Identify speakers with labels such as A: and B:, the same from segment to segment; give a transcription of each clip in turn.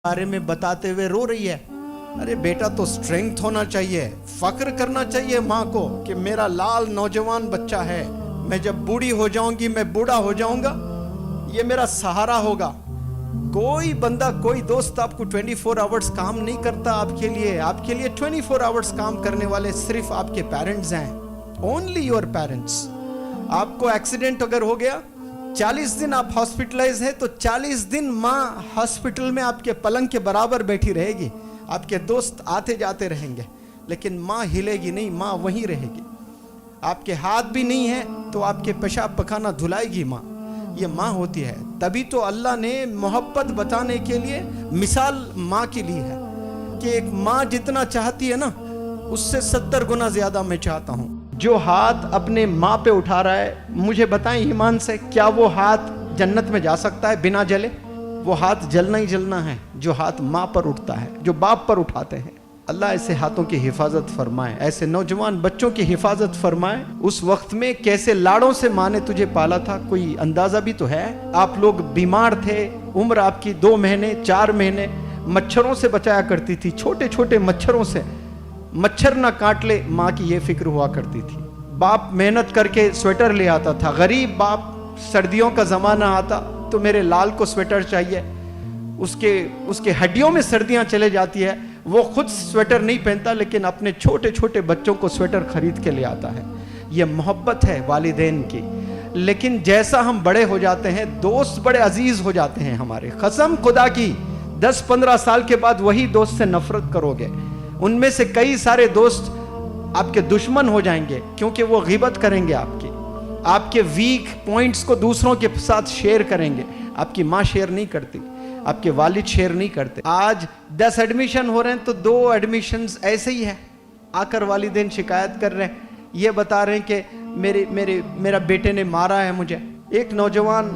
A: बारे में बताते हुए रो रही है। अरे बेटा, तो स्ट्रेंथ होना चाहिए, फक्र करना चाहिए माँ को कि मेरा लाल नौजवान बच्चा है। मैं जब बूढ़ी हो जाऊंगी, मैं बूढ़ा हो जाऊंगा, ये मेरा सहारा होगा। कोई बंदा, कोई दोस्त आपको 24 आवर्स काम नहीं करता आपके लिए 24 आवर्स काम करने वाले सिर्फ आपके पेरेंट्स हैं, ओनली योर पेरेंट्स। आपको एक्सीडेंट अगर हो गया, 40 दिन आप हॉस्पिटलाइज है, तो 40 दिन माँ हॉस्पिटल में आपके पलंग के बराबर बैठी रहेगी। आपके दोस्त आते जाते रहेंगे, लेकिन माँ हिलेगी नहीं, माँ वहीं रहेगी। आपके हाथ भी नहीं है तो आपके पेशाब पखाना धुलाएगी माँ। ये माँ होती है। तभी तो अल्लाह ने मोहब्बत बताने के लिए मिसाल माँ की ली है कि एक माँ जितना चाहती है ना, उससे 70 गुना ज्यादा मैं चाहता हूँ। जो हाथ अपने माँ पे उठा रहा है, मुझे बताएं ईमान से, क्या वो हाथ जन्नत में जा सकता है बिना जले? वो हाथ जलना ही जलना है जो हाथ माँ पर उठता है, जो बाप पर उठाते हैं। अल्लाह ऐसे हाथों की हिफाजत फरमाए, ऐसे नौजवान बच्चों की हिफाजत फरमाए। उस वक्त में कैसे लाड़ों से माँ ने तुझे पाला था, कोई अंदाजा भी तो है। आप लोग बीमार थे, उम्र आपकी 2 महीने 4 महीने, मच्छरों से बचाया करती थी, छोटे छोटे मच्छरों से, मच्छर ना काट ले, माँ की ये फिक्र हुआ करती थी। बाप मेहनत करके स्वेटर ले आता था, गरीब बाप, सर्दियों का जमाना आता तो मेरे लाल को स्वेटर चाहिए, उसके हड्डियों में सर्दियां चले जाती है, वो खुद स्वेटर नहीं पहनता, लेकिन अपने छोटे छोटे बच्चों को स्वेटर खरीद के ले आता है। ये मोहब्बत है वालिदैन की। लेकिन जैसा हम बड़े हो जाते हैं, दोस्त बड़े अजीज हो जाते हैं हमारे। कसम खुदा की, 10-15 साल के बाद वही दोस्त से नफरत करोगे। उनमें से कई सारे दोस्त आपके दुश्मन हो जाएंगे, क्योंकि वो ग़ीबत करेंगे आपके वीक पॉइंट्स को दूसरों के साथ शेयर करेंगे। आपकी माँ शेयर नहीं करती, आपके वालिद शेयर नहीं करते। आज 10 एडमिशन हो रहे हैं तो 2 एडमिशंस ऐसे ही है। आकर वालिदैन शिकायत कर रहे हैं, ये बता रहे हैं कि मेरा बेटे ने मारा है मुझे। एक नौजवान,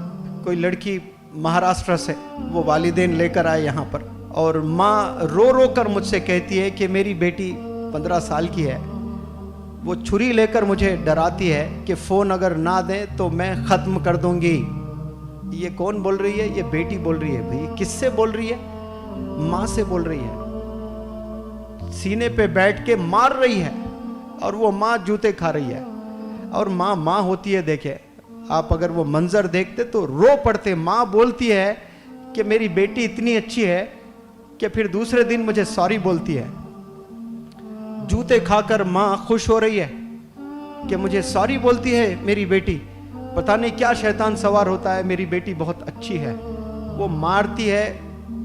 A: कोई लड़की महाराष्ट्र से, वो वालिदैन लेकर आए यहाँ पर, और माँ रो रो कर मुझसे कहती है कि मेरी बेटी 15 साल की है, वो छुरी लेकर मुझे डराती है कि फ़ोन अगर ना दें तो मैं ख़त्म कर दूंगी। ये कौन बोल रही है? ये बेटी बोल रही है। भाई किससे बोल रही है? माँ से बोल रही है। सीने पे बैठ के मार रही है, और वो माँ जूते खा रही है। और माँ माँ होती है। देखे आप, अगर वो मंजर देखते तो रो पड़ते। माँ बोलती है कि मेरी बेटी इतनी अच्छी है कि फिर दूसरे दिन मुझे सॉरी बोलती है। जूते खाकर माँ खुश हो रही है कि मुझे सॉरी बोलती है मेरी बेटी। पता नहीं क्या शैतान सवार होता है, मेरी बेटी बहुत अच्छी है। वो मारती है,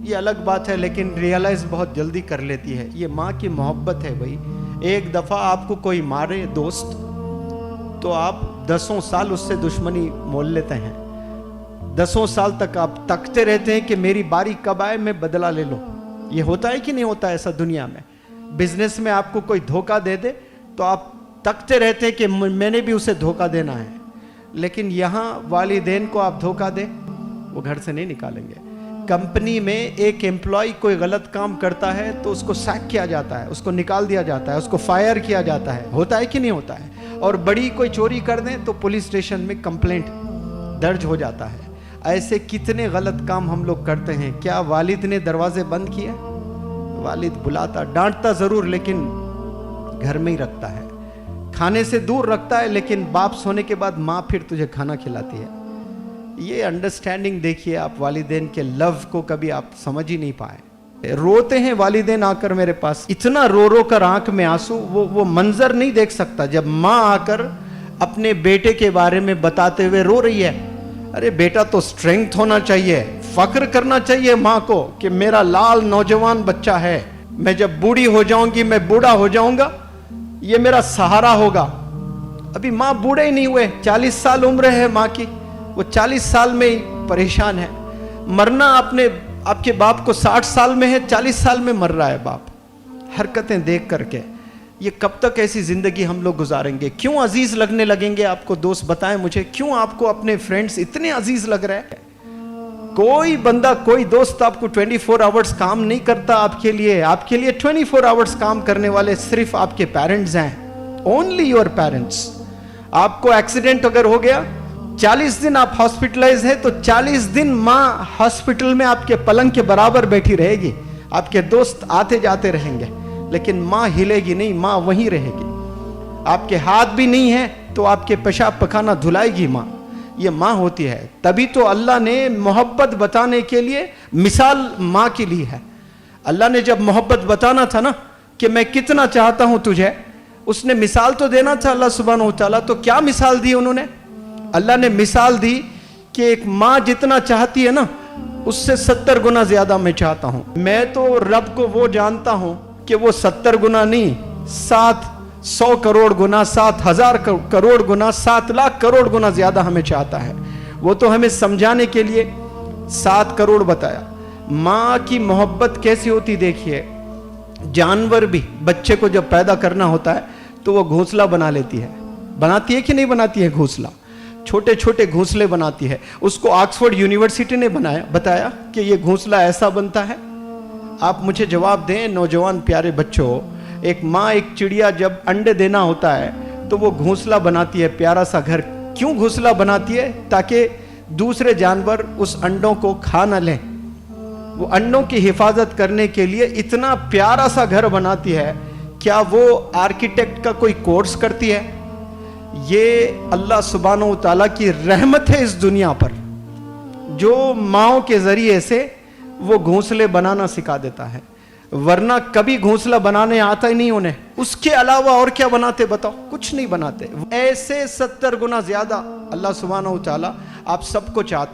A: ये अलग बात है, लेकिन रियलाइज बहुत जल्दी कर लेती है। ये माँ की मोहब्बत है भाई। एक दफ़ा आपको कोई मारे दोस्त, तो आप 10 साल उससे दुश्मनी मोल लेते हैं। 10 साल तक आप तकते रहते हैं कि मेरी बारी कब आए, मैं बदला ले लूँ। ये होता है कि नहीं होता ऐसा दुनिया में? बिजनेस में आपको कोई धोखा दे दे तो आप तकते रहते हैं कि मैंने भी उसे धोखा देना है। लेकिन यहाँ वालिदैन को आप धोखा दे, वो घर से नहीं निकालेंगे। कंपनी में एक एम्प्लॉय कोई गलत काम करता है तो उसको सैक किया जाता है, उसको निकाल दिया जाता है, उसको फायर किया जाता है। होता है कि नहीं होता है? और बड़ी कोई चोरी कर दें तो पुलिस स्टेशन में कंप्लेंट दर्ज हो जाता है। ऐसे कितने गलत काम हम लोग करते हैं। क्या वालिद ने दरवाजे बंद किए? वालिद बुलाता, डांटता जरूर, लेकिन घर में ही रखता है, खाने से दूर रखता है, लेकिन बाप सोने के बाद माँ फिर तुझे खाना खिलाती है। ये अंडरस्टैंडिंग देखिए आप, वालिदैन के लव को कभी आप समझ ही नहीं पाए। रोते हैं वालिदैन आकर मेरे पास, इतना रो रो कर आंख में आंसू। वो मंजर नहीं देख सकता जब माँ आकर अपने बेटे के बारे में बताते हुए रो रही है। अरे बेटा, तो स्ट्रेंथ होना चाहिए, फक्र करना चाहिए माँ को कि मेरा लाल नौजवान बच्चा है। मैं जब बूढ़ी हो जाऊंगी, मैं बूढ़ा हो जाऊंगा, ये मेरा सहारा होगा। अभी माँ बूढ़े ही नहीं हुए, 40 साल उम्र है माँ की, वो 40 साल में ही परेशान है। मरना आपके बाप को 60 साल में है, 40 साल में मर रहा है बाप। हरकतें देख करके ये कब तक ऐसी जिंदगी हम लोग गुजारेंगे? क्यों अजीज लगने लगेंगे आपको दोस्त? बताएं मुझे, क्यों आपको अपने फ्रेंड्स इतने अजीज लग रहे हैं? कोई बंदा, कोई दोस्त आपको 24 आवर्स काम नहीं करता आपके लिए 24 आवर्स काम करने वाले सिर्फ आपके पेरेंट्स हैं, ओनली योर पेरेंट्स। आपको एक्सीडेंट अगर हो गया, 40 दिन आप हॉस्पिटलाइज है तो 40 दिन माँ हॉस्पिटल में आपके पलंग के बराबर बैठी रहेगी, आपके दोस्त आते जाते रहेंगे, लेकिन माँ हिलेगी नहीं, माँ वहीं रहेगी। आपके हाथ भी नहीं है तो आपके पेशाब पखाना धुलाएगी माँ। ये माँ होती है। तभी तो अल्लाह ने मोहब्बत बताने के लिए मिसाल माँ की ली है। अल्लाह ने जब मोहब्बत बताना था ना कि मैं कितना चाहता हूं तुझे, उसने मिसाल तो देना था अल्लाह सुब्हानहू व तआला। तो क्या मिसाल दी उन्होंने? अल्लाह ने मिसाल दी कि एक माँ जितना चाहती है ना, उससे 70 गुना ज्यादा मैं चाहता हूं। मैं तो रब को वो जानता हूं कि वो 70 गुना नहीं, 700 करोड़ गुना, 7,000 करोड़ गुना, 7 लाख करोड़ गुना ज्यादा हमें चाहता है। वो तो हमें समझाने के लिए 7 करोड़ बताया। माँ की मोहब्बत कैसी होती देखिए। जानवर भी बच्चे को जब पैदा करना होता है तो वो घोंसला बना लेती है। बनाती है कि नहीं बनाती है? घोंसला, छोटे छोटे घोंसले बनाती है। उसको ऑक्सफोर्ड यूनिवर्सिटी ने बताया कि ये घोंसला ऐसा बनता है। आप मुझे जवाब दें नौजवान प्यारे बच्चों, एक माँ, एक चिड़िया जब अंडे देना होता है तो वो घोंसला बनाती है, प्यारा सा घर। क्यों घोंसला बनाती है? ताकि दूसरे जानवर उस अंडों को खा न लें। वो अंडों की हिफाजत करने के लिए इतना प्यारा सा घर बनाती है। क्या वो आर्किटेक्ट का कोई कोर्स करती है? ये अल्लाह सुब्हानहू व तआला की रहमत है इस दुनिया पर, जो माओ के जरिए से वो घोंसले बनाना सिखा देता है। वरना कभी घोंसला बनाने आता ही नहीं उन्हें। उसके अलावा और क्या बनाते बताओ? कुछ नहीं बनाते। ऐसे 70 गुना ज्यादा अल्लाह सुब्हानहू व तआला आप सबको चाहता है।